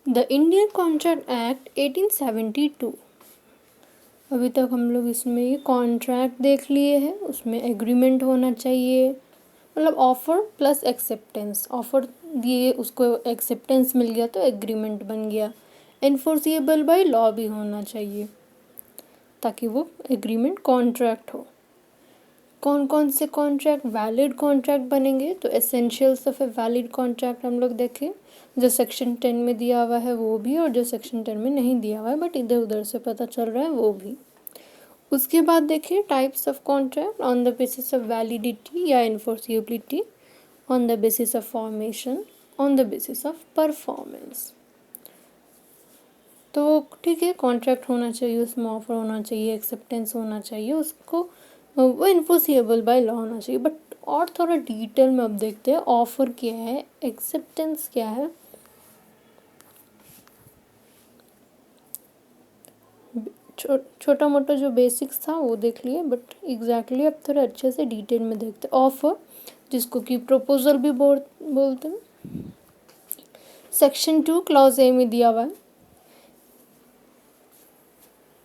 The Indian contract act 1872। अभी तक हम लोग इसमें ये कॉन्ट्रैक्ट देख लिए हैं, उसमें एग्रीमेंट होना चाहिए, मतलब ऑफर प्लस एक्सेप्टेंस। ऑफर दिए, उसको एक्सेप्टेंस मिल गया तो एग्रीमेंट बन गया। एनफोर्सिएबल बाय लॉ भी होना चाहिए ताकि वो एग्रीमेंट कॉन्ट्रैक्ट हो। कौन कौन से कॉन्ट्रैक्ट वैलिड कॉन्ट्रैक्ट बनेंगे, तो essentials of a valid contract हम लोग देखें, जो सेक्शन 10 में दिया हुआ है वो भी, और जो सेक्शन 10 में नहीं दिया हुआ है बट इधर उधर से पता चल रहा है वो भी। उसके बाद देखिए types of contract on the basis of validity या enforceability, on the basis of formation, on the basis of performance. तो ठीक है, कॉन्ट्रैक्ट होना चाहिए, उसमें ऑफर होना चाहिए, एक्सेप्टेंस होना चाहिए, उसको वो इन्फोर्सिएबल बाय लॉ होना चाहिए। बट और थोड़ा डिटेल में अब देखते हैं ऑफर क्या है, एक्सेप्टेंस क्या है। छोटा मोटा जो बेसिक्स था वो देख लिए, बट एग्जैक्टली अब थोड़ा अच्छे से डिटेल में देखते हैं। ऑफर, जिसको कि प्रपोजल भी बोलते हैं, सेक्शन 2 क्लॉज ए में दिया हुआ है।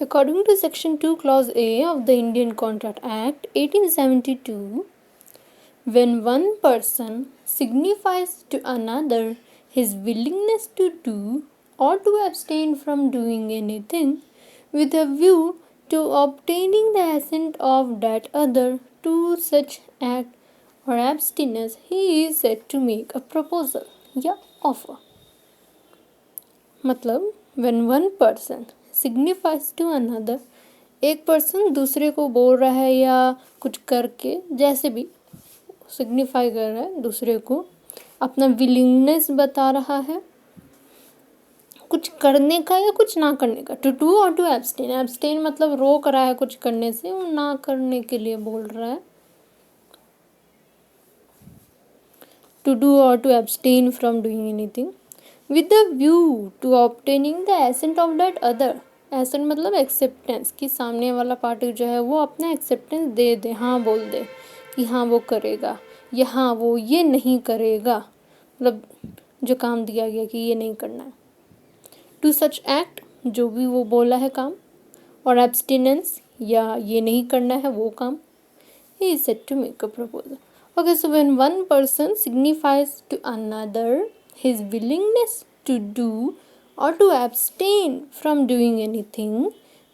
According to Section 2 Clause A of the Indian Contract Act 1872, when one person signifies to another his willingness to do or to abstain from doing anything with a view to obtaining the assent of that other to such act or abstinence, he is said to make a proposal या offer। मतलब when one person signifies to another, एक person दूसरे को बोल रहा है या कुछ करके, जैसे भी सिग्निफाई कर रहा है दूसरे को, अपना विलिंगनेस बता रहा है कुछ करने का या कुछ ना करने का। टू डू और टू एब्सटेन, एब्सटेन मतलब रोक रहा है कुछ करने से, वो ना करने के लिए बोल रहा है। टू डू और to abstain from doing anything with the view to obtaining the assent of that other। assent मतलब एक्सेप्टेंस, कि सामने वाला पार्टी जो है वो अपना एक्सेप्टेंस दे दे, हाँ बोल दे कि हाँ वो करेगा या हाँ वो ये नहीं करेगा, मतलब जो काम दिया गया कि ये नहीं करना है। टू सच एक्ट, जो भी वो बोला है काम, और एब्सटिनेंस, या ये नहीं करना है वो काम। he is said to make a proposal। Okay, so when one person signifies to another his willingness to do or to abstain from doing anything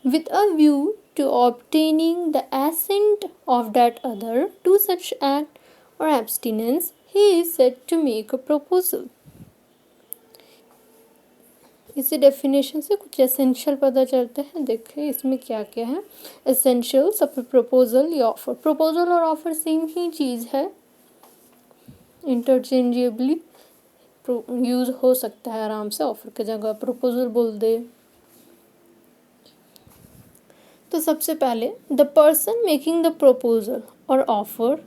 with a view to obtaining the assent of that other to such act or abstinence, he is said to make a proposal। इसी definition से कुछ essential पता चलता है। देखिए इसमें क्या क्या है। एसेंशियल्स ऑफ प्रपोजल या ऑफर, प्रपोजल और ऑफर सेम ही चीज़ है, इंटरचेंजेबली यूज़ हो सकता है आराम से, ऑफर की जगह प्रपोजल बोल दे। तो सबसे पहले the person making the proposal और offer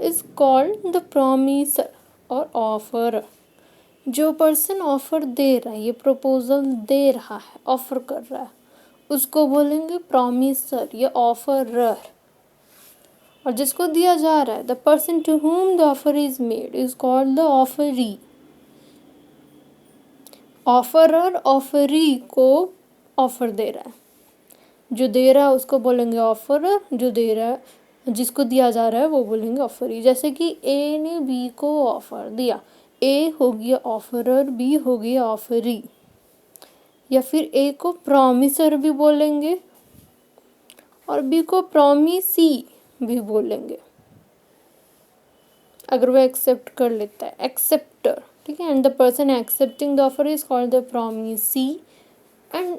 is called the promiser और ऑफर। जो पर्सन ऑफर दे रहा है, ये प्रपोजल दे रहा है, ऑफर कर रहा है, उसको बोलेंगे प्रॉमिसर या ऑफरर। और जिसको दिया जा रहा है, the person to whom the offer is made is called the offeree. Offeror offeree को ऑफर दे रहा है, जो दे रहा है उसको बोलेंगे ऑफरर, जो दे रहा है, जिसको दिया जा रहा है वो बोलेंगे ऑफरी। जैसे कि ए ने बी को ऑफर दिया, ए हो गया ऑफरर, बी हो गया ऑफरी। या फिर ए को प्रॉमिसर भी बोलेंगे और बी को प्रॉमिसी भी बोलेंगे अगर वो एक्सेप्ट कर लेता है, एक्सेप्टर। ठीक है, and the person accepting the offer is called the promisee and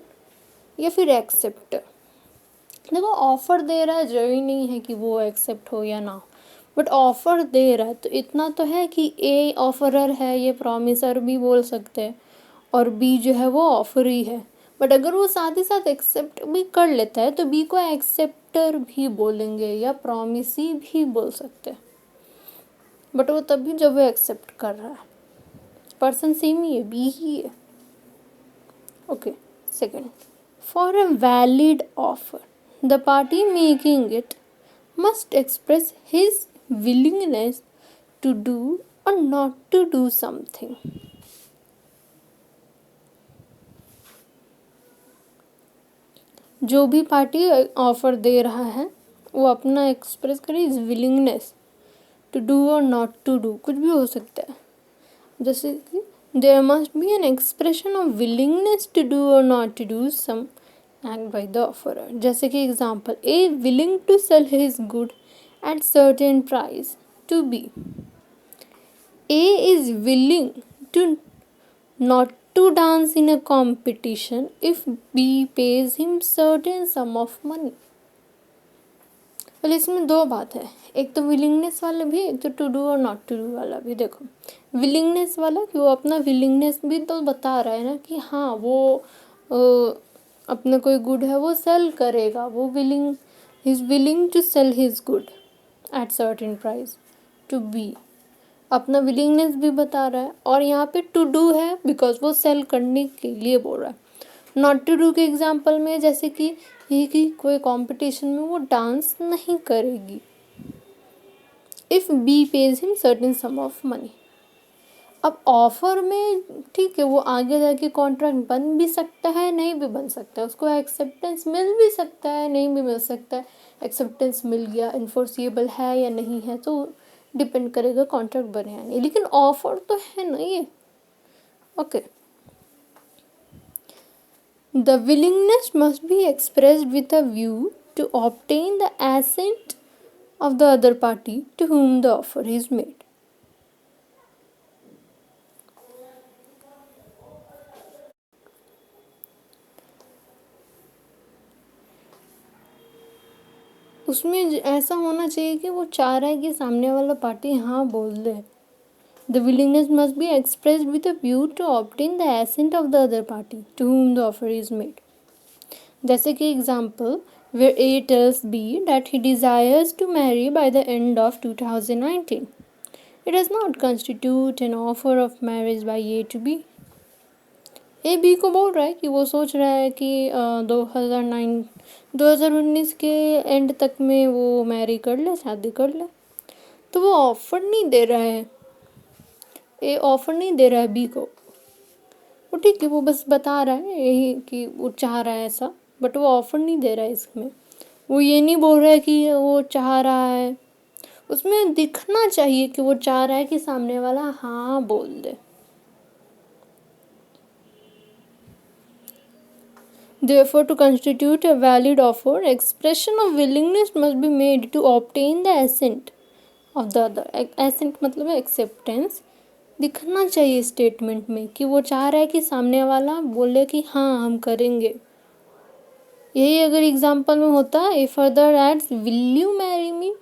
या फिर एक्सेप्टर। देखो ऑफर दे रहा है, जरूरी नहीं है कि वो एक्सेप्ट हो या ना हो, बट ऑफर दे रहा है तो इतना तो है कि ए ऑफरर है, ये प्रॉमिसर भी बोल सकते हैं, और बी जो है वो ऑफरी है। बट अगर वो साथ ही साथ एक्सेप्ट भी कर लेता है तो बी को एक्सेप्टर भी बोलेंगे या प्रॉमिसी भी बोल सकते हैं, बट वो तभी जब वो एक्सेप्ट कर रहा है। पर्सन सेम ही है, बी ही है। Okay, second, for a valid offer the party making it must express his willingness to do or not to do something। जो भी पार्टी ऑफर दे रहा है वो अपना एक्सप्रेस करे इज विलिंगनेस टू डू और नॉट टू डू, कुछ भी हो सकता है। जैसे कि there must be an expression of willingness to do और not to do some act by the offeror. जैसे कि example, A willing to sell his good at certain price to B, A is willing to not to dance in a competition if B pays him certain sum of money। well, इसमें दो बात है, एक तो willingness वाला भी, एक तो टू डू और नॉट टू डू वाला भी। देखो विलिंगनेस वाला कि वो अपना विलिंगनेस भी तो बता रहा है ना कि हाँ वो अपना कोई गुड है वो सेल करेगा, वो willing, he is willing to sell his good at certain price to be, अपना विलिंगनेस भी बता रहा है। और यहाँ पे टू डू है बिकॉज वो सेल करने के लिए बोल रहा है। नॉट टू डू के एग्जांपल में जैसे कि ये कि कोई कंपटीशन में वो डांस नहीं करेगी if B pays him certain sum of money. अब ऑफर में ठीक है वो आगे जाके कॉन्ट्रैक्ट बन भी सकता है, नहीं भी बन सकता है, उसको एक्सेप्टेंस मिल भी सकता है, नहीं भी मिल सकता है। एक्सेप्टेंस मिल गया, इन्फोर्सिएबल है या नहीं है तो डिपेंड करेगा कॉन्ट्रैक्ट बने या नहीं, लेकिन ऑफर तो है ना ये। Okay, the willingness must be expressed with a view to obtain the assent of the other party to whom the offer is made. उसमें ऐसा होना चाहिए कि वो चाह रहा है कि सामने वाला पार्टी हाँ बोल दे। The willingness must be expressed with a view to obtain the assent of the other party to whom the offer is made। जैसे कि example, where A tells B that he desires to marry by the end of 2019, it does not constitute an offer of marriage by A to B। A B को बोल रहा है कि वो सोच रहा है कि 2019 के एंड तक में वो मैरी कर ले, शादी कर ले, तो वो ऑफर नहीं दे रहा है, ए ऑफर नहीं दे रहा है बी को। वो ठीक है वो बस बता रहा है यही कि वो चाह रहा है ऐसा, बट वो ऑफर नहीं दे रहा है इसमें। वो ये नहीं बोल रहा है कि वो चाह रहा है, उसमें दिखना चाहिए कि वो चाह रहा है कि सामने वाला हाँ बोल दे। Therefore, to constitute a valid offer, expression of willingness must be made to obtain the assent of the other। assent मतलब है acceptance, दिखना चाहिए स्टेटमेंट में कि वो चाह रहा है कि सामने वाला बोले कि हाँ हम करेंगे। यही अगर एग्जाम्पल में होता A further adds will you marry me,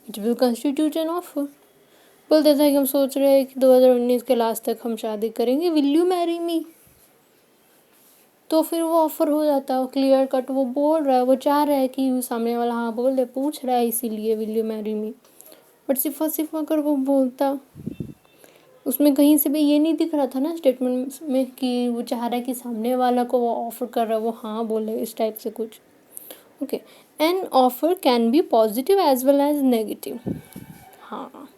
it will constitute an offer. बोल देता है कि हम सोच रहे हैं कि 2019 के लास्ट तक हम शादी करेंगे, विल यू मैरी मी, तो फिर वो ऑफर हो जाता है, वो क्लियर कट वो बोल रहा है, वो चाह रहा है कि सामने वाला हाँ बोल दे, पूछ रहा है इसीलिए will you marry me. But सिर्फ अगर वो बोलता, उसमें कहीं से भी ये नहीं दिख रहा था ना स्टेटमेंट में कि वो चाह रहा है कि सामने वाला को वो ऑफर कर रहा है वो हाँ बोले, इस टाइप से कुछ। Okay, an offer can be positive as well as negative. हाँ,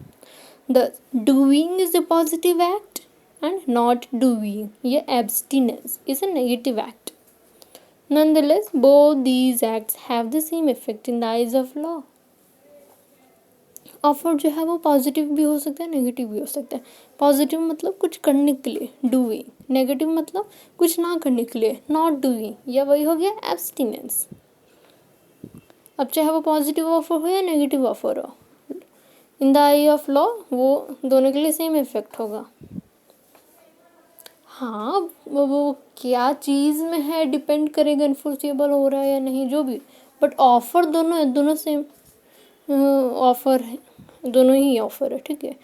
the doing is a positive act and not doing, ये abstinence is a negative act। Nonetheless, both these acts have the same effect in the eyes of law। Offer जो है वो positive भी हो सकता है, negative भी हो सकता है। पॉजिटिव मतलब कुछ करने के लिए, डूइंग, नेगेटिव मतलब कुछ ना करने के लिए, नॉट डूइंग, या वही हो गया एब्सटिनेंस। अब चाहे वो पॉजिटिव ऑफर हो या नेगेटिव ऑफर हो, in the I of law वो दोनों के लिए सेम इफेक्ट होगा। हाँ, वो क्या चीज़ में है डिपेंड करेगा, इन्फोर्सिबल हो रहा है या नहीं, जो भी, बट ऑफर दोनों सेम ऑफर है, दोनों ही ऑफर है, ठीक है।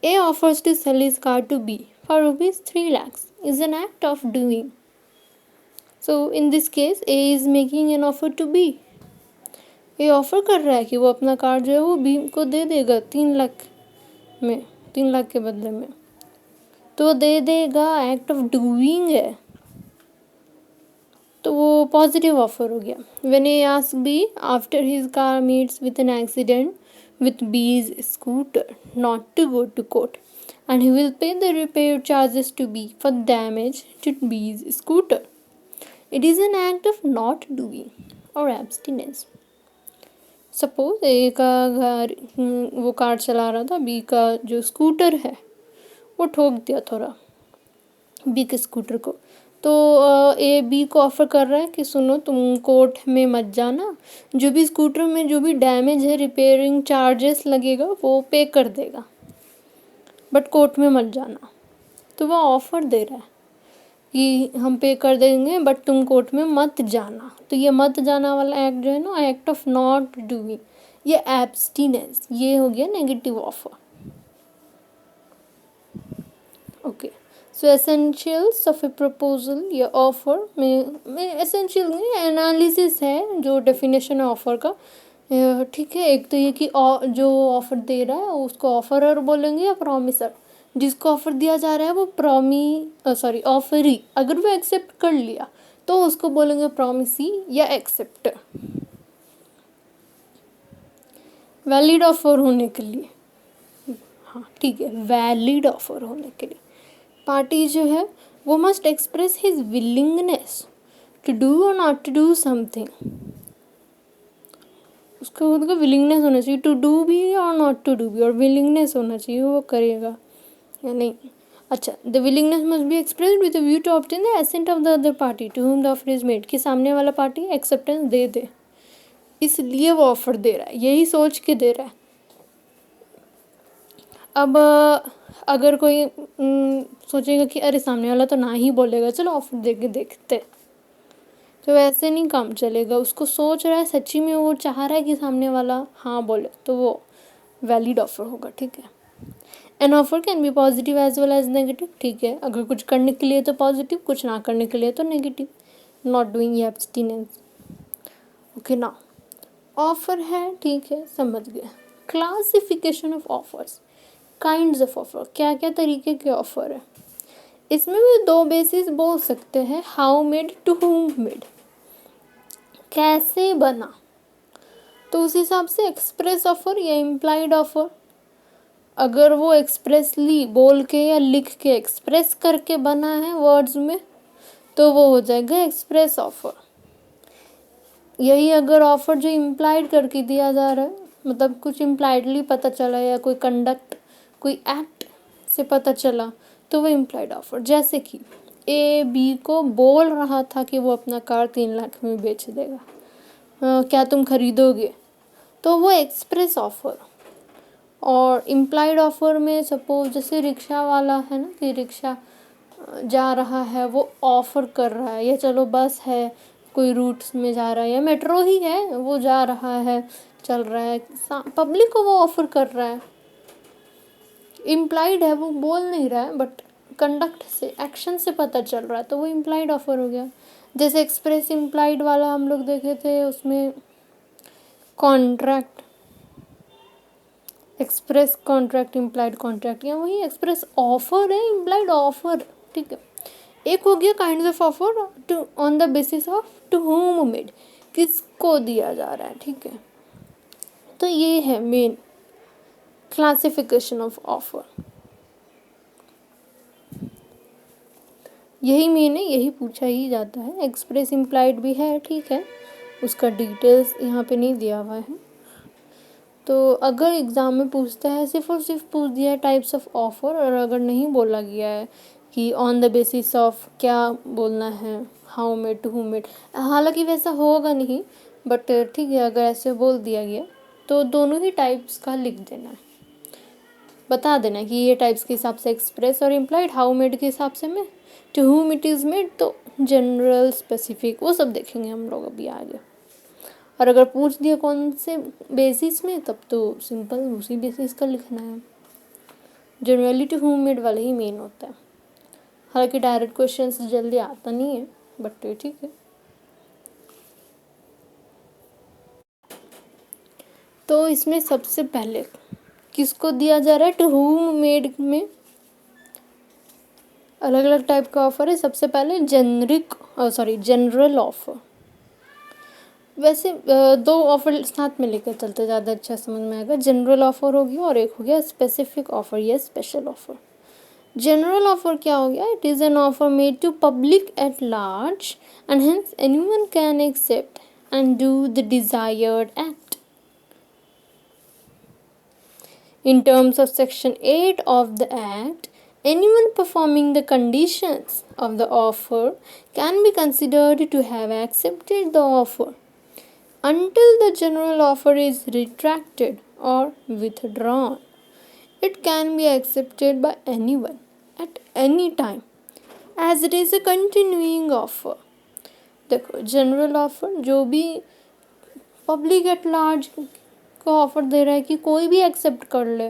A offers to sell his car to B for ₹3 lakhs is an act of doing. So in this case A is making an offer to B. A offer कर रहा है कि वो अपना कार जो है वो बी को दे देगा 3 लाख में, 3 लाख के बदले में, तो दे देगा, एक्ट ऑफ डूइंग है, तो वो पॉजिटिव ऑफर हो गया। When A ask B after his car meets with an accident with B's scooter not to go to court and he will pay the repair charges to B for damage to B's scooter। It is an act of not doing और abstinence. Suppose ए का घर वो car चला रहा था, B का जो scooter है वो ठोक दिया थोड़ा बी के स्कूटर को। तो ए बी को ऑफर कर रहा है कि सुनो तुम कोर्ट में मत जाना, जो भी स्कूटर में जो भी डैमेज है रिपेयरिंग चार्जेस लगेगा वो पे कर देगा, बट कोर्ट में मत जाना। तो वो ऑफर दे रहा है कि हम पे कर देंगे बट तुम कोर्ट में मत जाना। तो ये मत जाना वाला एक्ट जो है ना, एक्ट ऑफ नॉट डूइंग, ये एब्सटिनेंस, ये हो गया negative offer. Okay, so essentials of A proposal या ऑफर में एसेंशियल नहीं, एनालिसिस है जो डेफिनेशन है ऑफर का। ठीक है, एक तो ये कि जो ऑफर दे रहा है उसको ऑफरर बोलेंगे या प्रॉमिसर। जिसको ऑफर दिया जा रहा है वो ऑफरी, अगर वो एक्सेप्ट कर लिया तो उसको बोलेंगे प्रॉमिसी या एक्सेप्टर। वैलिड ऑफर होने के लिए, हाँ ठीक है, वैलिड ऑफर होने के लिए पार्टी जो है वो must express his willingness to do और नॉट टू डू समथिंग। उसका खुद का विलिंगनेस होना चाहिए टू डू भी और नॉट टू डू भी, और विलिंगनेस होना चाहिए वो करेगा या नहीं। अच्छा, the willingness must be expressed with a view to obtain the assent of the other party to whom the offer is made, कि सामने वाला पार्टी एक्सेप्टेंस दे दे, इसलिए वो ऑफर दे रहा है, यही सोच के दे रहा है। अब अगर कोई सोचेगा कि अरे सामने वाला तो ना ही बोलेगा, चलो ऑफर दे के देखते, तो वैसे नहीं काम चलेगा। उसको सोच रहा है, सच्ची में वो चाह रहा है कि सामने वाला हाँ बोले, तो वो वैलिड ऑफर होगा। ठीक है, an offer can be positive as well as negative. ठीक है, अगर कुछ करने के लिए तो पॉजिटिव, कुछ ना करने के लिए तो negative, not doing abstinence. Okay ना, ऑफर है, ठीक है, समझ गए। Classification of offers, kinds of offer, क्या क्या तरीके के ऑफर है। इसमें भी दो बेसिस बोल सकते हैं, how made to whom made, कैसे बना, तो उस हिसाब से एक्सप्रेस ऑफर या इम्प्लाइड ऑफर। अगर वो एक्सप्रेसली बोल के या लिख के एक्सप्रेस करके बना है वर्ड्स में तो वो हो जाएगा एक्सप्रेस ऑफर। यही अगर ऑफर जो इम्प्लाइड करके दिया जा रहा है, मतलब कुछ इम्प्लाइडली पता चला या कोई कंडक्ट कोई एक्ट से पता चला, तो वो इम्प्लाइड ऑफर। जैसे कि ए बी को बोल रहा था कि वो अपना कार 3 लाख में बेच देगा, क्या तुम खरीदोगे, तो वो एक्सप्रेस ऑफर। और इम्प्लाइड ऑफर में सपोज जैसे रिक्शा वाला है ना, कि रिक्शा जा रहा है वो ऑफर कर रहा है, या चलो बस है कोई रूट्स में जा रहा है, या मेट्रो ही है वो जा रहा है चल रहा है, पब्लिक को वो ऑफर कर रहा है। इम्प्लाइड है, वो बोल नहीं रहा है बट कंडक्ट से एक्शन से पता चल रहा है, तो वो इम्प्लाइड ऑफर हो गया। जैसे एक्सप्रेस इम्प्लाइड वाला हम लोग देखे थे, उसमें contract, express contract, implied contract, या वही एक्सप्रेस ऑफर है, इम्प्लाइड ऑफर। ठीक है, एक हो गया kinds of offer two on the basis of to whom made, किसको दिया जा रहा है। ठीक है, तो ये है मेन क्लासिफिकेशन ऑफ ऑफर, यही मेन है, यही पूछा ही जाता है। एक्सप्रेस इम्प्लाइड भी है, ठीक है, उसका डिटेल्स यहाँ पे नहीं दिया हुआ है। तो अगर एग्ज़ाम में पूछता है, सिर्फ और सिर्फ पूछ दिया है टाइप्स ऑफ ऑफ़र, और अगर नहीं बोला गया है कि ऑन द बेसिस ऑफ क्या बोलना है, how made to whom made, हालांकि वैसा होगा नहीं, बट ठीक है, अगर ऐसे बोल दिया गया तो दोनों ही टाइप्स का लिख देना है, बता देना कि ये टाइप्स के हिसाब से एक्सप्रेस और इम्प्लाइड, हाउ मेड के हिसाब से में to whom it is made, तो जनरल स्पेसिफिक वो सब देखेंगे हम लोग अभी आगे। और अगर पूछ दिया कौन से बेसिस में, तब तो सिंपल उसी बेसिस का लिखना है। जनरली टू हुम मेड वाला ही मेन होता है, हालांकि डायरेक्ट क्वेश्चंस जल्दी आता नहीं है, बट ठीक है। तो इसमें सबसे पहले किसको दिया जा रहा है, टू हुम मेड में अलग अलग टाइप का ऑफर है। सबसे पहले जनरल ऑफर। वैसे दो ऑफर साथ में लेकर चलते ज़्यादा अच्छा समझ में आएगा। जनरल ऑफर हो गया और एक हो गया स्पेसिफिक ऑफर या स्पेशल ऑफर। जनरल ऑफर क्या हो गया? It is an offer made to public at large and hence anyone can accept and do the desired act. In terms of Section 8 of the Act, anyone performing the conditions of the offer can be considered to have accepted the offer until the general offer is retracted or withdrawn. It can be accepted by anyone at any time as it is a continuing offer. देखो, general offer जो भी public at large को offer दे रहा है कि कोई भी एक्सेप्ट कर ले.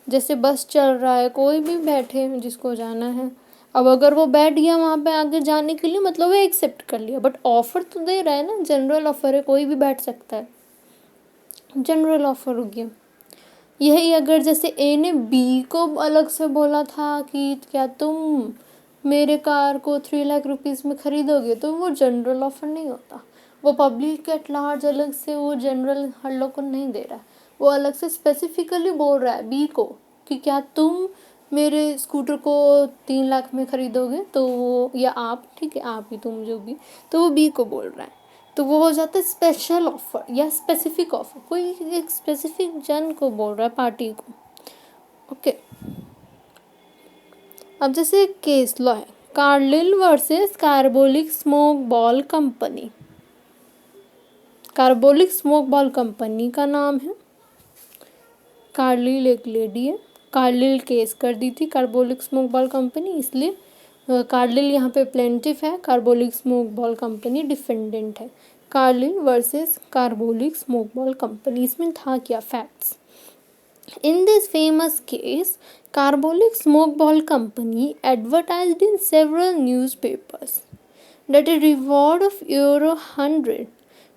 जैसे बस चल रहा है, कोई भी बैठे जिसको जाना है, अब अगर वो बैठ गया वहाँ पे आगे जाने के लिए, मतलब वो एक्सेप्ट कर लिया. बट ऑफर तो दे रहा है ना, जनरल ऑफर है, कोई भी बैठ सकता है, जनरल ऑफर हो गया. यही अगर जैसे ए ने बी को अलग से बोला था कि क्या तुम मेरे कार को 3 लाख रुपीज़ में खरीदोगे, तो वो जनरल ऑफर नहीं होता. वो पब्लिक एट लार्ज अलग से वो जनरल हर लोग को नहीं दे रहा है, वो अलग से स्पेसिफिकली बोल रहा है बी को कि क्या तुम मेरे स्कूटर को 3 लाख में खरीदोगे, तो वो, या आप, ठीक है आप ही, तुम जो भी, तो वो बी को बोल रहा है. तो वो हो जाता है स्पेशल ऑफर या स्पेसिफिक ऑफर, कोई एक स्पेसिफिक जन को बोल रहा है, पार्टी को. ओके. अब जैसे केस लॉ है, Carlill versus Carbolic Smoke Ball company. Carbolic Smoke Ball company का नाम है. कार्लिल एक लेडी है. कार्लिल केस कर दी थी कार्बोलिक स्मोक बॉल कंपनी, इसलिए कार्लिल यहाँ पे प्लेंटिफ है, Carbolic Smoke Ball Company defendant है. Carlill versus Carbolic Smoke Ball Company. इसमें था क्या facts? In this famous case, Carbolic Smoke Ball Company advertised in several newspapers that a reward of €100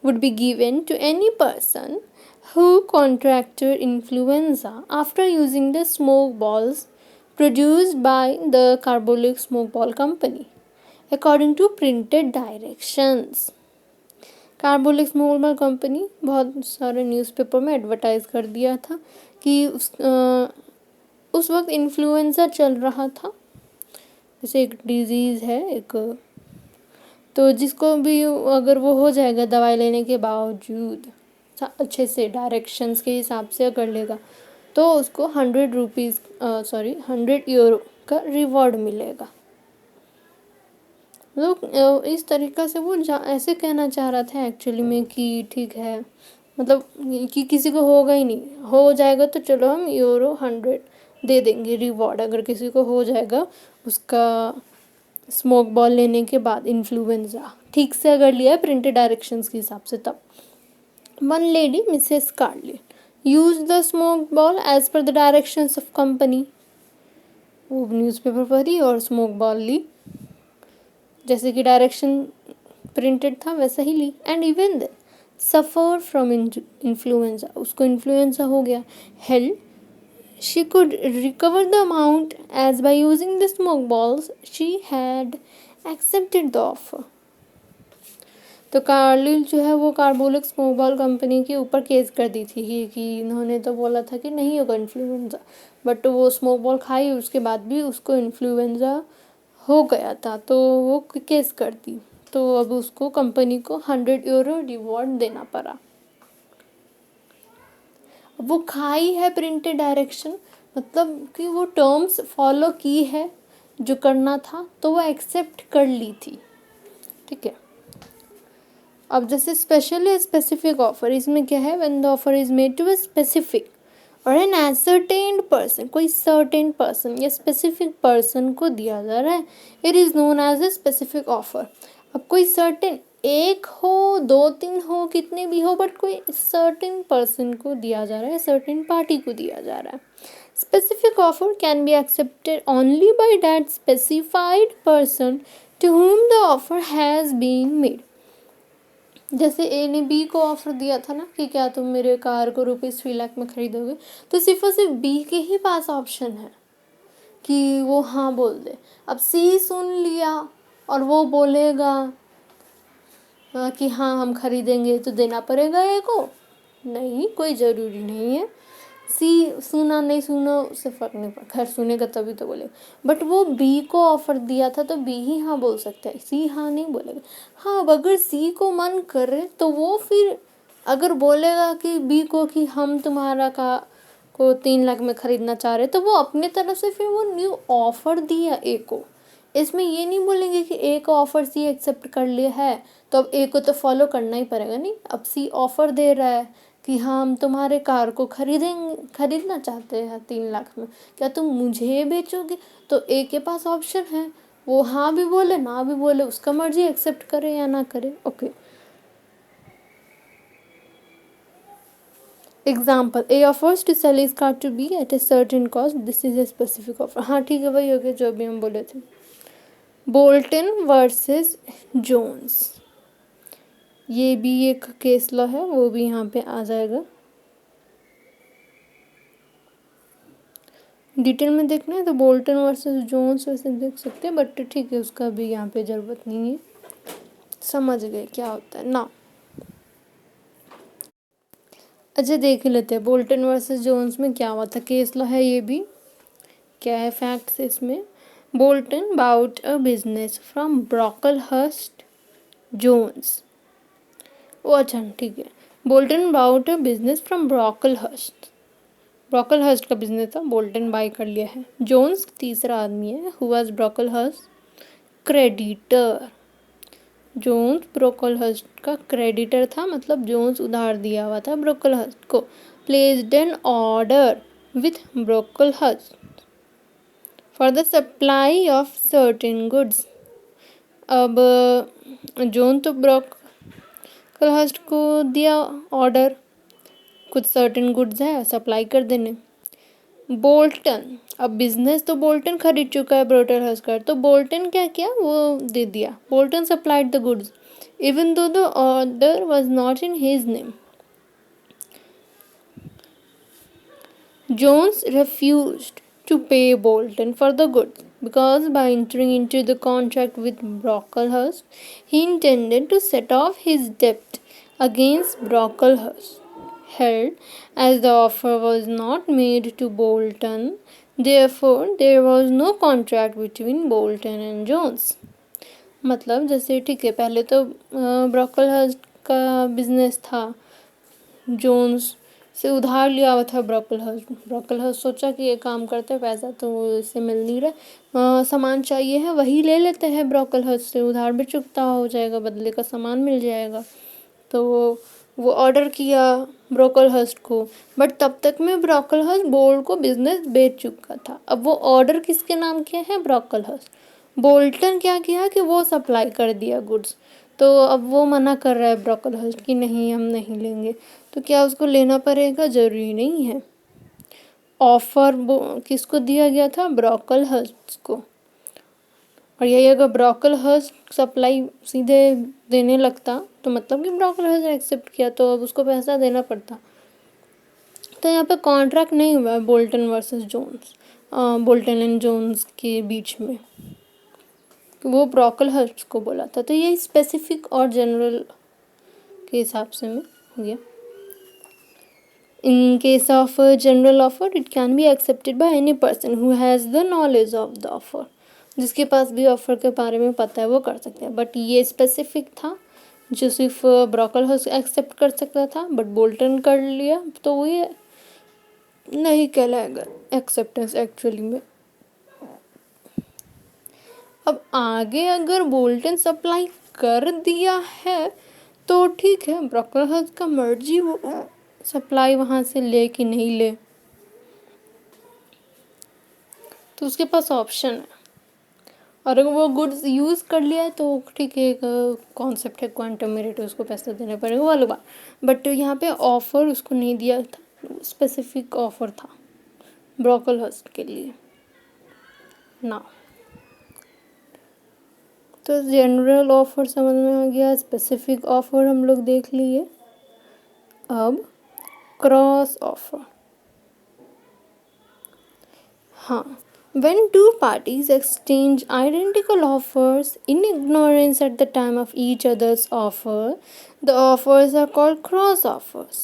would be given to any person who contracted influenza after using the smoke balls produced by the Carbolic Smoke Ball Company, according to printed directions. Carbolic Smoke Ball company बहुत सारे newspaper में advertise कर दिया था कि उस वक्त influenza चल रहा था, जैसे एक डिजीज़ है एक, तो जिसको भी अगर वो हो जाएगा दवाई लेने के बावजूद, अच्छे से डायरेक्शंस के हिसाब से अगर लेगा, तो उसको €100 का रिवॉर्ड मिलेगा. तो इस तरीक़ा से वो ऐसे कहना चाह रहा था एक्चुअली में कि ठीक है, मतलब कि किसी को होगा ही नहीं, हो जाएगा तो चलो हम €100 दे देंगे रिवॉर्ड, अगर किसी को हो जाएगा उसका स्मोक बॉल लेने के बाद इन्फ्लुएंजा, ठीक से अगर लिया प्रिंटेड डायरेक्शंस के हिसाब से तब. One lady Mrs Carlill use the smoke ball as per the directions of company. वो न्यूज़पेपर पढ़ी और स्मोक बॉल ली, जैसे कि डायरेक्शन प्रिंटेड था वैसा ही ली. And even then suffer from influenza, उसको इन्फ्लुएंजा हो गया. Held she could recover the amount as by using the smoke balls she had accepted the offer. तो कार्लिल जो है वो कार्बोलिक स्मोक बॉल कंपनी के ऊपर केस कर दी थी कि इन्होंने तो बोला था कि नहीं होगा इन्फ्लुएंजा, बट वो स्मोक बॉल खाई उसके बाद भी उसको इन्फ्लुएंजा हो गया था, तो वो केस कर दी. तो अब उसको कंपनी को €100 रिवॉर्ड देना पड़ा. अब वो खाई है प्रिंटेड डायरेक्शन, मतलब कि वो टर्म्स फॉलो की है जो करना था, तो वो एक्सेप्ट कर ली थी. ठीक है. अब जैसे स्पेशल या स्पेसिफिक ऑफर, इसमें क्या है, when the offer is made to a specific और एन एसर्टेन्ड पर्सन, कोई सर्टेन पर्सन या स्पेसिफिक पर्सन को दिया जा रहा है, it is known as a specific offer. अब कोई सर्टेन, एक हो, 2-3 हो, कितने भी हो, बट कोई सर्टेन पर्सन को दिया जा रहा है, सर्टेन पार्टी को दिया जा रहा है. Specific offer can be accepted only by that specified person to whom the offer has been made. जैसे ए ने बी को ऑफर दिया था ना कि क्या तुम मेरे कार को ₹3 लाख में खरीदोगे, तो सिर्फ और सिर्फ बी के ही पास ऑप्शन है कि वो हाँ बोल दे. अब सी सुन लिया और वो बोलेगा कि हाँ हम खरीदेंगे, तो देना पड़ेगा ए को? नहीं, कोई ज़रूरी नहीं है. सी सुना नहीं सुना उससे फ़र्क नहीं पड़ा, खैर सुनेगा तभी तो बोलेगा, बट वो बी को ऑफर दिया था तो बी ही हाँ बोल सकता है, सी हाँ नहीं बोलेगा। हाँ, अब अगर सी को मन करे तो वो फिर अगर बोलेगा कि बी को कि हम तुम्हारा का को 3 लाख में ख़रीदना चाह रहे, तो वो अपने तरफ से फिर वो न्यू ऑफर दिया ए को। इसमें ये नहीं बोलेंगे कि ए का ऑफर सी एक्सेप्ट कर लिया है तो अब ए को तो फॉलो करना ही पड़ेगा, नहीं। अब सी ऑफर दे रहा है कि हाँ हम तुम्हारे कार को खरीदना चाहते हैं 3 लाख में, क्या तुम मुझे बेचोगे? तो ए के पास ऑप्शन है, वो हाँ भी बोले ना भी बोले, उसका मर्जी, एक्सेप्ट करे या ना करे। Okay, example, A offers to sell his car to be at a certain cost, this is a specific offer. हाँ ठीक है, वही हो गया जो अभी हम बोले थे। बोल्टन वर्सेस जोन्स, ये भी एक केस लॉ है, वो भी यहाँ पे आ जाएगा। डिटेल में देखना है तो बोल्टन वर्सेस जोन्स वैसे देख सकते हैं, बट ठीक है उसका भी यहाँ पे ज़रूरत नहीं है, समझ गए क्या होता है ना। अच्छा देख लेते हैं बोल्टन वर्सेस जोन्स में क्या हुआ था, केस लॉ है ये भी, क्या है फैक्ट्स इसमें। Bolton bought a business from Brocklehurst Jones, ओ अच्छा ठीक है, Bolton bought a business from Brocklehurst का बिजनेस था, बोल्टन बाय कर लिया है। जोन्स तीसरा आदमी है, हु वाज ब्रोकलहर्स्ट क्रेडिटर, जोन्स ब्रोकलहर्स्ट का क्रेडिटर था, मतलब जोन्स उधार दिया हुआ था ब्रोकलहर्स्ट को। Placed an order with Brocklehurst for the supply of certain goods, अब जोन तो ब्रोकलहर्स्ट को दिया ऑर्डर, कुछ सर्टेन गुड्स है सप्लाई कर देने। बोल्टन, अब बिजनेस तो बोल्टन खरीद चुका है ब्रोकलहर्स्ट का, तो बोल्टन क्या किया, वो दे दिया, Bolton supplied the goods even though the order was not in his name. Jones refused to pay Bolton for the goods because by entering into the contract with Brocklehurst, he intended to set off his debt against Brocklehurst. Held as the offer was not made to Bolton, therefore there was no contract between Bolton and Jones. मतलब जैसे ठीक है, पहले तो ब्रोकलहर्स्ट का business था, Jones से उधार लिया हुआ था ब्रोकलहर्स्ट सोचा कि ये काम करते हैं, पैसा तो इससे मिल नहीं रहा, सामान चाहिए है, वही ले लेते हैं ब्रोकलहर्स्ट से, उधार भी चुकता हो जाएगा, बदले का सामान मिल जाएगा। तो वो ऑर्डर किया ब्रोकलहर्स्ट को, बट तब तक में ब्रोकलहर्स्ट बोल्ट को बिजनेस बेच चुका था। अब वो ऑर्डर किसके नाम किया है, ब्रोकलहर्स्ट। बोल्टन क्या किया कि वो सप्लाई कर दिया गुड्स, तो अब वो मना कर रहा है ब्रोकलहर्स्ट कि नहीं हम नहीं लेंगे, तो क्या उसको लेना पड़ेगा, ज़रूरी नहीं है। ऑफर वो किसको दिया गया था, ब्रोकलहर्स्ट को, और यही अगर ब्रोकलहर्स्ट सप्लाई सीधे देने लगता तो मतलब कि ब्रोकलहर्स्ट ने एक्सेप्ट किया तो अब उसको पैसा देना पड़ता। तो यहाँ पे कॉन्ट्रैक्ट नहीं हुआ है Boulton versus Jones, Boulton and Jones के बीच में, वो ब्रोकलहर्स्ट को बोला था। तो ये स्पेसिफिक और जनरल के हिसाब से में हो गया। In case of a general offer, it can be accepted by any person who has the knowledge of the offer. जिसके पास भी ऑफर के बारे में पता है वो कर सकते हैं, बट ये स्पेसिफिक था जो सिर्फ ब्रोकलहर्स्ट एक्सेप्ट कर सकता था, बट बोल्टन कर लिया तो वो ये नहीं कहलाएगा एक्सेप्टेंस एक्चुअली में। अब आगे अगर बोल्टन सप्लाई कर दिया है तो ठीक है, ब्रोकलहर्स्ट का मर्जी वो सप्लाई वहाँ से ले कि नहीं ले, तो उसके पास ऑप्शन है। और अगर वो गुड्स यूज़ कर लिया है तो ठीक है, एक कॉन्सेप्ट है क्वांटम मेरिट, उसको पैसा देना पड़ेगा वो अलग बात, बट यहाँ पे ऑफ़र उसको नहीं दिया था, स्पेसिफिक ऑफ़र था ब्रोकलहर्स्ट के लिए ना। तो जनरल ऑफ़र समझ में आ गया, स्पेसिफिक ऑफ़र हम लोग देख लिए। अब क्रॉस ऑफर, हाँ, when two parties exchange identical offers in ignorance at the time of each other's offer, the offers are called cross offers.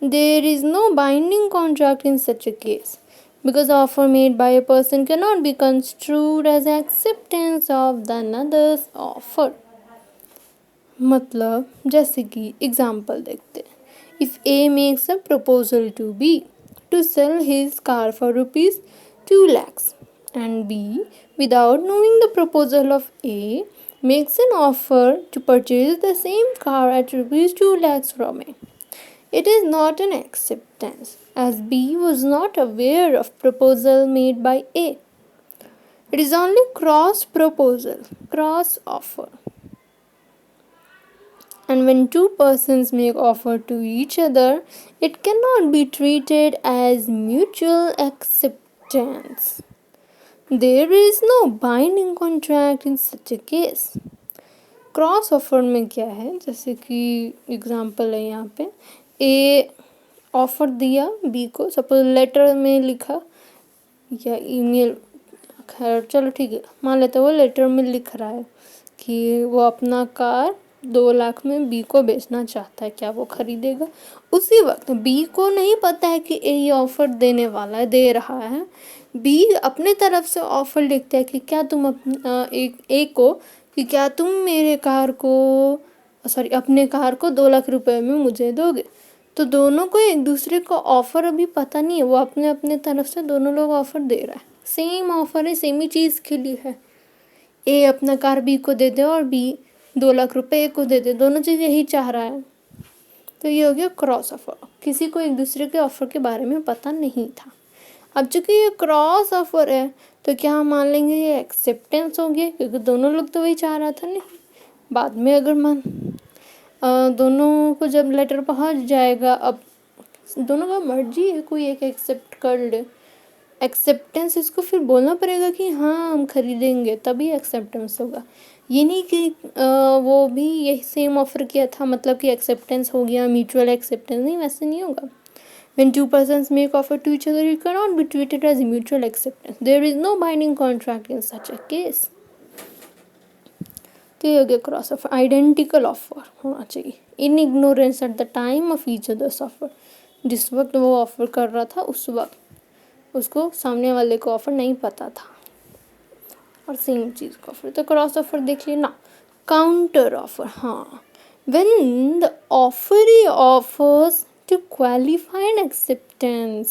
There is no binding contract in such a case because the offer made by a person cannot be construed as acceptance of the another's offer. मतलब जैसे कि example देखते हैं. If A makes a proposal to B to sell his car for rupees 2 lakhs and B, without knowing the proposal of A, makes an offer to purchase the same car at rupees 2 lakhs from A. It is not an acceptance as B was not aware of proposal made by A. It is only cross proposal, cross offer. And when two persons make offer to each other, it cannot be treated as mutual acceptance. There is no binding contract in such a case. Cross offer में क्या है, जैसे कि example है यहाँ पे, ए offer दिया B को, सपोज लेटर में लिखा या ईमेल, खैर चलो ठीक है मान लेते हैं वो लेटर में लिख रहा है कि वो अपना कार 2 लाख में बी को बेचना चाहता है, क्या वो खरीदेगा? उसी वक्त बी को नहीं पता है कि ए ये ऑफर देने वाला है, दे रहा है. बी अपने तरफ से ऑफर लिखता है कि क्या तुम ए को कि क्या तुम मेरे कार को अपने कार को 2 लाख रुपए में मुझे दोगे. तो दोनों को एक दूसरे को ऑफर अभी पता नहीं है, वो अपने अपने तरफ से दोनों लोग ऑफर दे रहा है, सेम ऑफर है, सेम ही चीज़ के लिए है. ए अपना कार बी को दे दे और बी 2 लाख रुपए ए को दे दे, दोनों चीज़ यही चाह रहा है. तो ये हो गया क्रॉस ऑफर, किसी को एक दूसरे के ऑफर के बारे में पता नहीं था. अब चूंकि ये क्रॉस ऑफर है तो क्या हम मान लेंगे ये एक्सेप्टेंस हो गया, क्योंकि दोनों लोग तो वही चाह रहा था. नहीं, बाद में अगर दोनों को जब लेटर पहुंच जाएगा, अब दोनों का मर्जी है, कोई एक एक्सेप्ट कर ले, एक्सेप्टेंस इसको फिर बोलना पड़ेगा कि हाँ हम खरीदेंगे, तभी एक्सेप्टेंस होगा. ये नहीं कि वो भी यही सेम ऑफर किया था मतलब कि एक्सेप्टेंस हो गया, म्यूचुअल एक्सेप्टेंस. नहीं, वैसे नहीं होगा. When two persons make offer to each other, it cannot be treated as mutual acceptance. There is no binding contract in such a case. तो ये हो गया क्रॉस ऑफर. आइडेंटिकल ऑफर होना चाहिए. In ignorance at the time of each others offer. जिस वक्त वो offer कर रहा था उस वक्त उसको सामने वाले को ऑफर नहीं पता था और सेम चीज़ का ऑफर. तो क्रॉस ऑफर देख लेना. काउंटर ऑफर, हाँ, when the offeree offers to qualify an acceptance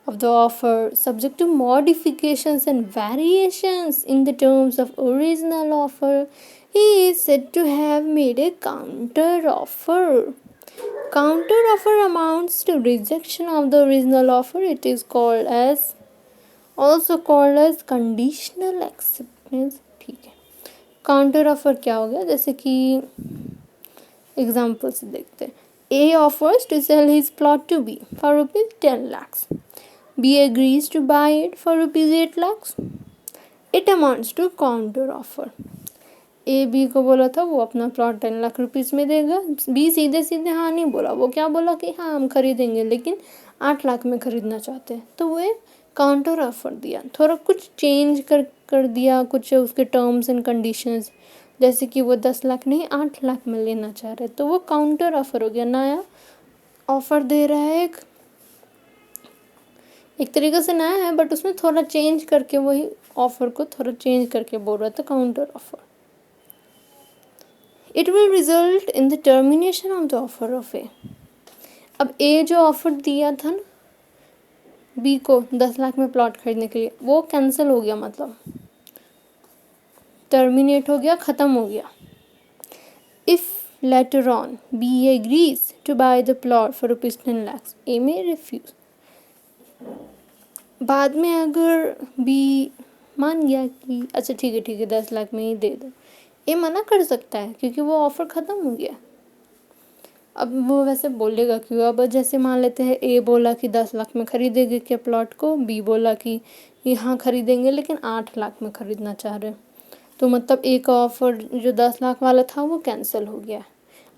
of the offer subject to modifications and variations in the terms of original offer, he is said to have made a counter offer. Counter offer amounts to rejection of the original offer. It is also called as conditional acceptance. ठीक है. Counter offer क्या हो गया, जैसे कि example से देखते हैं. A offers to sell his plot to B for rupees 10 lakhs. B agrees to buy it for rupees 8 lakhs. It amounts to counter offer. A B को बोला था वो अपना प्लॉट 10 लाख रुपीज़ में देगा. B सीधे सीधे हाँ नहीं बोला, वो क्या बोला कि हाँ हम खरीदेंगे लेकिन 8 लाख में खरीदना चाहते हैं. तो वो काउंटर ऑफर दिया, थोड़ा कुछ चेंज कर दिया, कुछ उसके टर्म्स एंड कंडीशंस, जैसे कि वो 10 लाख नहीं 8 लाख में लेना चाह रहे, तो वो काउंटर ऑफर हो गया. नया ऑफर दे रहा है, एक तरीके से नया है बट उसमें थोड़ा चेंज करके वही ऑफर को थोड़ा चेंज करके बोल रहा था, counter offer. It will result in the termination of the offer of A. अब ए जो ऑफर दिया था ना बी को 10 लाख में प्लॉट खरीदने के लिए, वो कैंसिल हो गया, मतलब टर्मिनेट हो गया, ख़त्म हो गया. If later on B agrees to buy the plot for rupees 10 lakhs, A में रिफ्यूज़. बाद में अगर बी मान गया कि अच्छा ठीक है 10 लाख में ही दे दो, ए मना कर सकता है क्योंकि वो ऑफ़र ख़त्म हो गया. अब वो वैसे बोलेगा क्यों? अब जैसे मान लेते हैं ए बोला कि 10 लाख में खरीदेंगे क्या प्लॉट को, बी बोला कि यहाँ खरीदेंगे लेकिन 8 लाख में ख़रीदना चाह रहे, तो मतलब ए का ऑफ़र जो 10 लाख वाला था वो कैंसिल हो गया.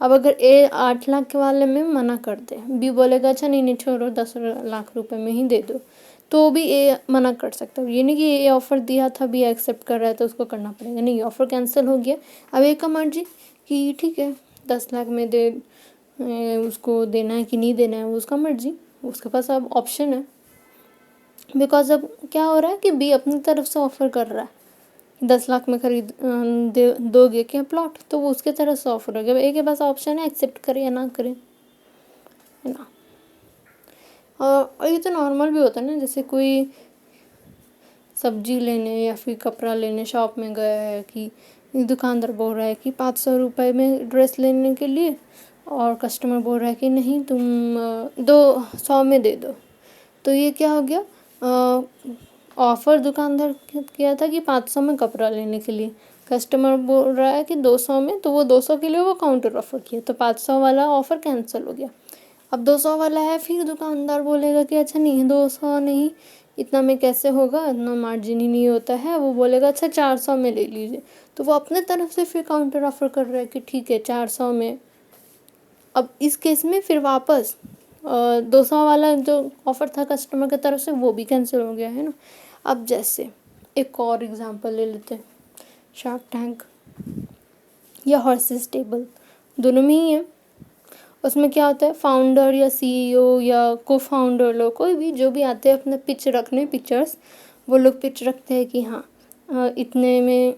अब अगर ए 8 लाख वाले में मना कर दे, बी बोलेगा अच्छा नहीं छोड़ो 10 लाख रुपए में ही दे दो, तो भी ए मना कर सकता है. ये नहीं कि ए ऑफ़र दिया था बी एक्सेप्ट कर रहा है तो उसको करना पड़ेगा, नहीं, ऑफ़र कैंसिल हो गया. अब ए का मर्जी कि ठीक है 10 लाख में दे उसको देना है कि नहीं देना है वो उसका मर्जी, उसके पास अब ऑप्शन है। बिकॉज अब क्या हो रहा है कि बी अपनी तरफ से ऑफर कर रहा है 10 लाख में खरीद दोगे क्या प्लॉट, तो वो उसके तरफ से ऑफर हो गया। ए के पास ऑप्शन है एक्सेप्ट करे या ना करे, है ना। और ये तो नॉर्मल भी होता है ना, जैसे कोई सब्जी लेने या फिर कपड़ा लेने शॉप में गया है कि दुकानदार बोल रहा है कि 500 रुपये में ड्रेस लेने के लिए, और कस्टमर बोल रहा है कि नहीं तुम 200 में दे दो। तो ये क्या हो गया, ऑफ़र दुकानदार किया था कि 500 में कपड़ा लेने के लिए, कस्टमर बोल रहा है कि 200 में, तो वो 200 के लिए वो काउंटर ऑफ़र किया, तो 500 वाला ऑफ़र कैंसिल हो गया। अब 200 वाला है, फिर दुकानदार बोलेगा कि अच्छा नहीं 200 नहीं, इतना में कैसे होगा, इतना मार्जिन ही नहीं होता है। वो बोलेगा अच्छा 400 में ले लीजिए, तो वो अपने तरफ से फिर काउंटर ऑफ़र कर रहा है कि ठीक है 400 में। अब इस केस में फिर वापस 200 वाला जो ऑफ़र था कस्टमर की तरफ से वो भी कैंसिल हो गया, है ना। अब जैसे एक और एग्जांपल ले लेते हैं, शार्क टैंक या हॉर्सेस टेबल, दोनों में ही है। उसमें क्या होता है, फाउंडर या सीईओ या को फाउंडर लोग कोई भी जो भी आते हैं अपना पिच रखने, पिचर्स, वो लोग पिच रखते हैं कि हाँ इतने में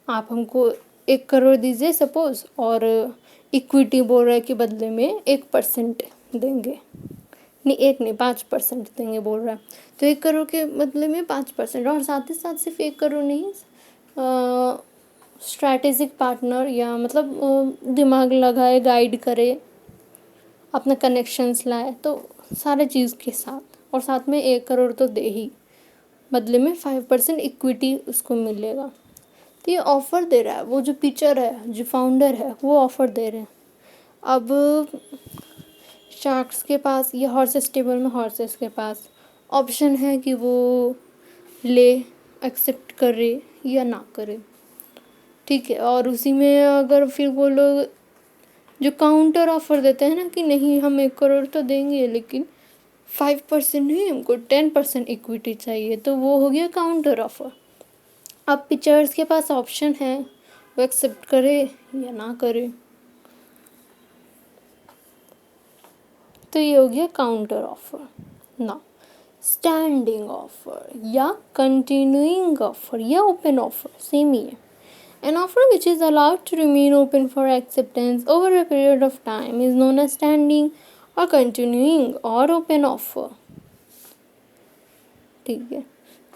आप हमको 1 करोड़ दीजिए सपोज़, और इक्विटी बोल रहा है कि बदले में 1% देंगे, नहीं 1 नहीं 5% देंगे बोल रहा है, तो 1 करोड़ के बदले में 5%, और साथ ही साथ सिर्फ 1 करोड़ नहीं, स्ट्रैटेजिक पार्टनर या मतलब दिमाग लगाए, गाइड करे, अपना कनेक्शंस लाए, तो सारे चीज़ के साथ, और साथ में 1 करोड़ तो दे ही, बदले में 5% इक्विटी उसको मिलेगा। तो ये ऑफ़र दे रहा है, वो जो पिचर है, जो फाउंडर है, वो ऑफ़र दे रहे हैं। अब शार्क्स के पास या हॉर्सेस टेबल में हॉर्सेस के पास ऑप्शन है कि वो ले, एक्सेप्ट करे या ना करे, ठीक है। और उसी में अगर फिर वो लोग जो काउंटर ऑफ़र देते हैं ना कि नहीं हम 1 करोड़ तो देंगे लेकिन 5% नहीं, हमको 10% इक्विटी चाहिए, तो वो हो गया काउंटर ऑफ़र। अब पिचर्स के पास ऑप्शन है वो एक्सेप्ट करे या ना करे, तो ये हो गया काउंटर ऑफ़र। ना स्टैंडिंग ऑफ़र या कंटिन्यूइंग ऑफ़र या ओपन ऑफ़र सेम ही है। An offer which is allowed to remain open for acceptance over a period of time is known as standing or continuing or open offer। ठीक है,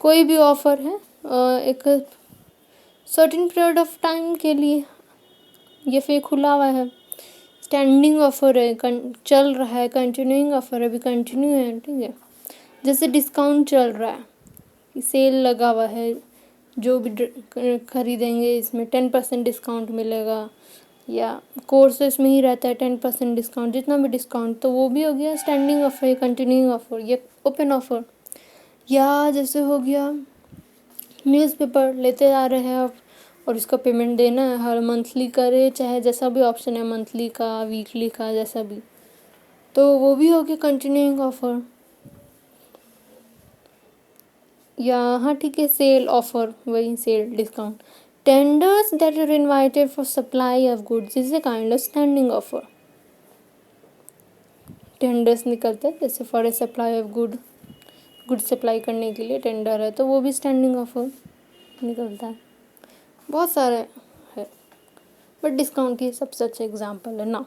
कोई भी offer है एक certain period of time के लिए ये फिर खुला हुआ है, स्टैंडिंग ऑफ़र है, चल रहा है, कंटिन्यूइंग ऑफ़र है, अभी कंटिन्यू है, ठीक है। जैसे डिस्काउंट चल रहा है, सेल लगा हुआ है, जो भी खरीदेंगे इसमें 10% डिस्काउंट मिलेगा, या कोर्सेस में ही रहता है 10% डिस्काउंट, जितना भी डिस्काउंट, तो वो भी हो गया स्टैंडिंग ऑफर, कंटिन्यूइंग ऑफर या ओपन ऑफर। या जैसे हो गया न्यूज़पेपर लेते जा रहे हैं आप और उसका पेमेंट देना है, हर मंथली करे चाहे जैसा भी ऑप्शन है, मंथली का, वीकली का, जैसा भी, तो वो भी हो गया कंटिन्यूइंग ऑफर। या हाँ ठीक है, सेल ऑफर, वही sale discount. Tenders that are invited for supply of goods is a kind of standing offer. Tenders निकलते हैं जैसे for a supply of good supply करने के लिए टेंडर है, तो वो भी स्टैंडिंग ऑफर निकलता है। बहुत सारे है, बट डिस्काउंट की सबसे अच्छा एग्जाम्पल है ना।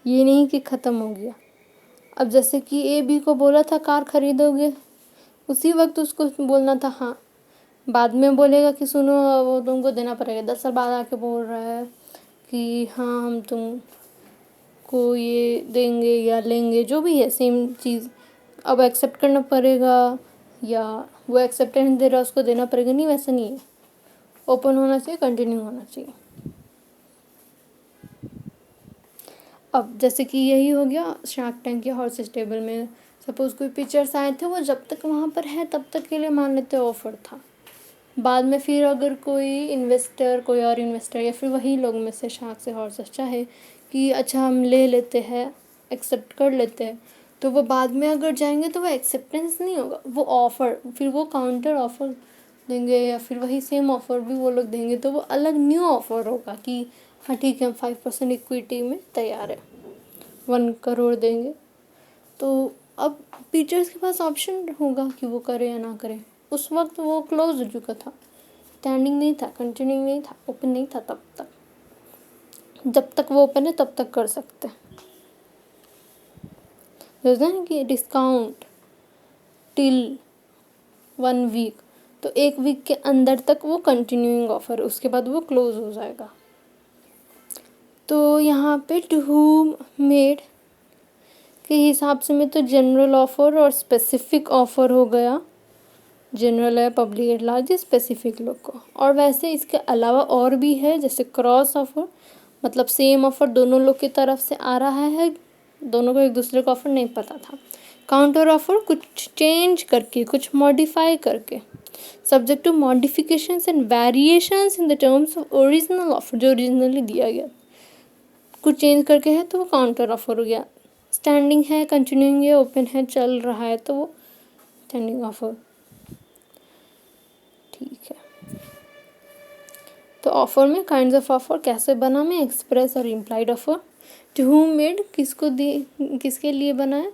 ये नहीं कि ख़त्म हो गया। अब जैसे कि ए बी को बोला था कार खरीदोगे, उसी वक्त उसको बोलना था हाँ, बाद में बोलेगा कि सुनो वो तुमको देना पड़ेगा, 10 साल बाद आके बोल रहा है कि हाँ हम तुमको ये देंगे या लेंगे, जो भी है सेम चीज़, अब एक्सेप्ट करना पड़ेगा या वो एक्सेप्टेंस दे रहा है उसको देना पड़ेगा, नहीं वैसा नहीं है, ओपन होना चाहिए, कंटिन्यू होना चाहिए। अब जैसे कि यही हो गया शार्क टैंक या हॉर्सेस टेबल में, सपोज़ कोई पिक्चर्स आए थे, वो जब तक वहाँ पर है तब तक के लिए मान लेते ऑफ़र था, बाद में फिर अगर कोई इन्वेस्टर, कोई और इन्वेस्टर या फिर वही लोग में से शार्क से हॉर्सेस चाहे कि अच्छा हम ले लेते हैं, एक्सेप्ट कर लेते हैं, तो वो बाद में अगर जाएंगे तो वो एक्सेप्टेंस नहीं होगा, वो ऑफ़र, फिर वो काउंटर ऑफ़र देंगे या फिर वही सेम ऑफ़र भी वो लोग देंगे, तो वो अलग न्यू ऑफ़र होगा कि हाँ ठीक है, हम 5% इक्विटी में तैयार है, 1 करोड़ देंगे। तो अब पीटर्स के पास ऑप्शन होगा कि वो करे या ना करे। उस वक्त वो क्लोज हो चुका था, स्टैंडिंग नहीं था, कंटिन्यूइंग नहीं था, ओपन नहीं था तब तक। जब तक वो ओपन है तब तक कर सकते हैं। जैसे ना कि डिस्काउंट टिल 1 वीक, तो 1 वीक के अंदर तक वो कंटिन्यूइंग ऑफर है, उसके बाद वो क्लोज हो जाएगा। तो यहाँ पे टू हुम मेड के हिसाब से में तो जनरल ऑफर और स्पेसिफिक ऑफर हो गया। जनरल है पब्लिक एट लार्ज, स्पेसिफिक लोग को। और वैसे इसके अलावा और भी है, जैसे क्रॉस ऑफर, मतलब सेम ऑफर दोनों लोग की तरफ से आ रहा है, दोनों को एक दूसरे का ऑफर नहीं पता था। काउंटर ऑफर कुछ चेंज करके, कुछ मॉडिफाई करके, subject to modifications and variations in the terms of original offer, जो ओरिजिनली दिया गया कुछ चेंज करके है तो वो काउंटर ऑफर हो गया। स्टैंडिंग है, कंटिन्यूइंग है, ओपन है, चल रहा है तो वो स्टैंडिंग ऑफर। ठीक है, तो ऑफर में काइंड्स ऑफ ऑफर कैसे बना, मैं एक्सप्रेस और implied offer. To whom made किसको दी, किसके लिए बना है,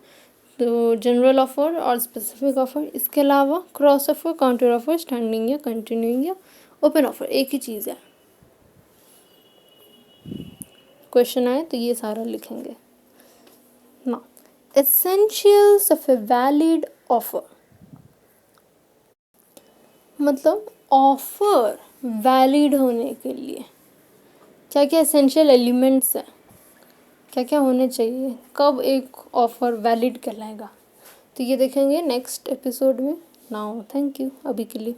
तो जनरल ऑफर और स्पेसिफिक ऑफर। इसके अलावा cross offer, counter offer, standing या कंटिन्यूइंग या ओपन ऑफर, एक ही चीज़ है। क्वेश्चन आए तो ये सारा लिखेंगे ना। Essentials of a valid offer, मतलब ऑफर वैलिड होने के लिए क्या क्या एसेंशियल एलिमेंट्स हैं, क्या क्या होने चाहिए, कब एक ऑफर वैलिड कहलाएगा, तो ये देखेंगे नेक्स्ट एपिसोड में। नाउ थैंक यू अभी के लिए।